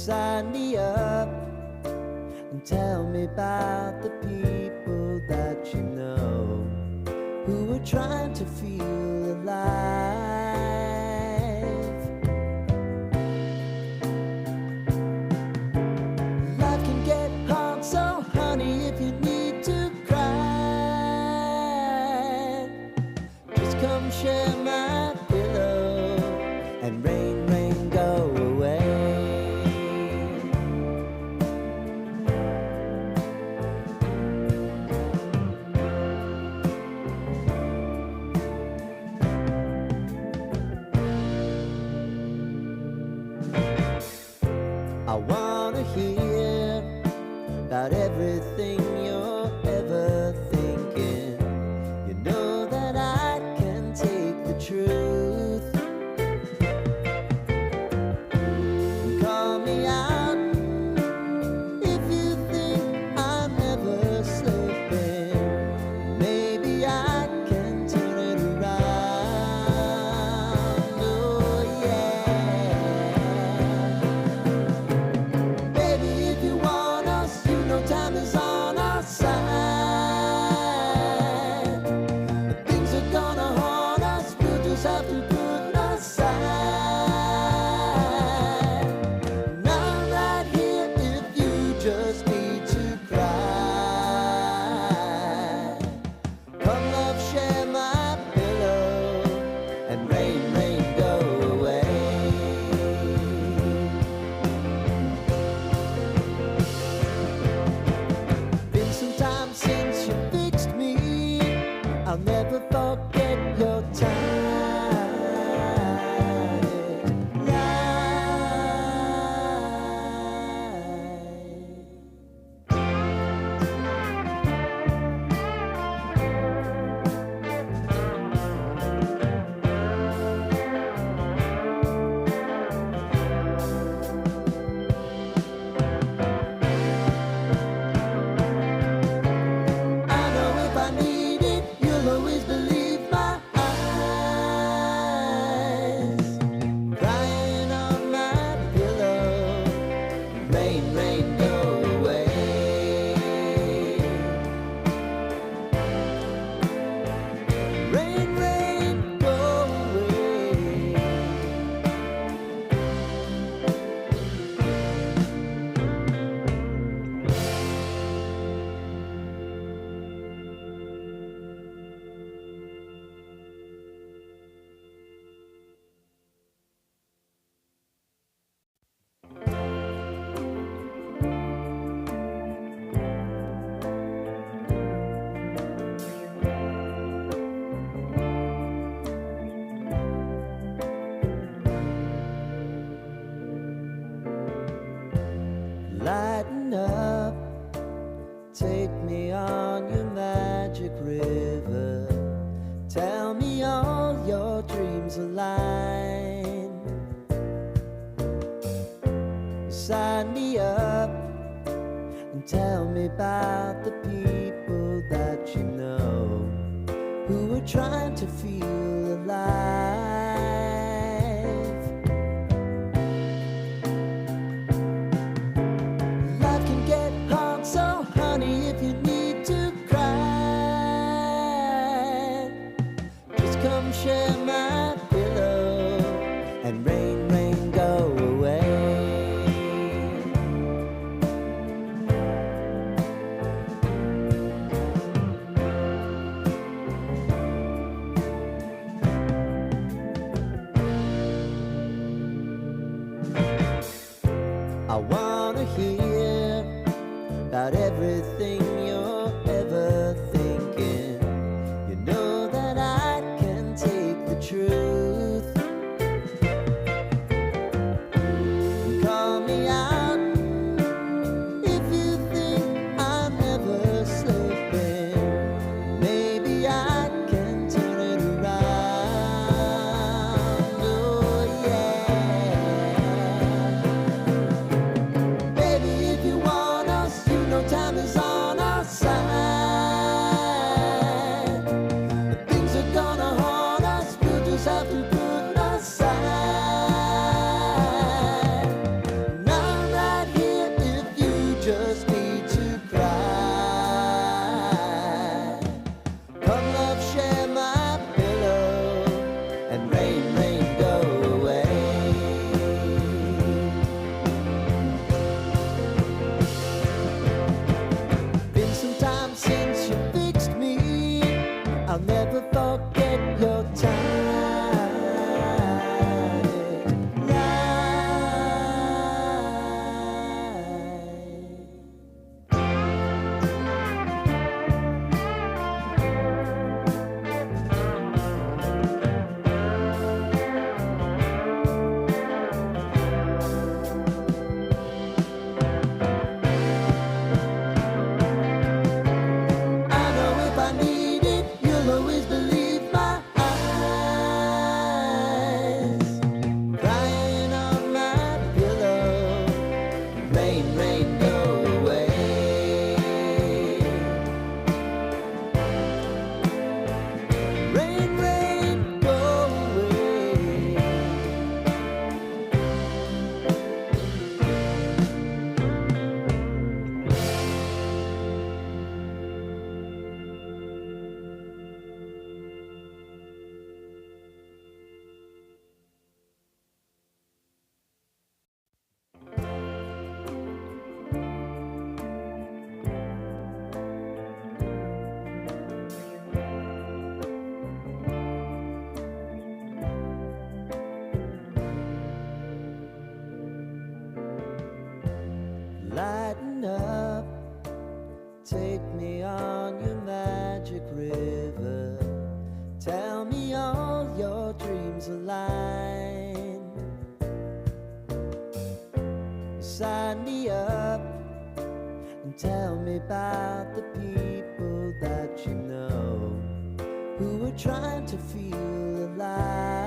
Sign me up and tell me about the people that you know who are trying to feel alive. Life can get hard, so honey, if you need to cry, just come share my pillow and rain, rain, go away. I wanna hear about everything you're ever thinking. You know that I can take the truth. Call me out if you think I'm never slipping. Maybe I can turn it around. Oh yeah. Baby, if you want us, you know time is on our side. If things are gonna haunt us, we'll just have to put aside. And I'm right here if you just need to cry. Come love, share my pillow, and rain, rain, go away. Been some time since you fixed me. I'll never forget your tight I know if I need it, you'll always believe my eyes. Crying on my pillow, rain, rain, go away. Rain, rain, go away. Lighten up, take me on your magic river. Tell me all your dreams align. Sign me up and tell me about the people that you know who are trying to feel alive. Life can get hard, so honey, if you need to cry, just come share my pillow and rain, rain, go away. I wanna hear about everything you're ever thinking. You know that I can take the truth. Call me out if you think I'm never slipping. Maybe I can turn it around. Oh yeah. Baby, if you want us, you know time is on our up. Take me on your magic river. Tell me all your dreams align. Sign me up and tell me about the people that you know who are trying to feel alive.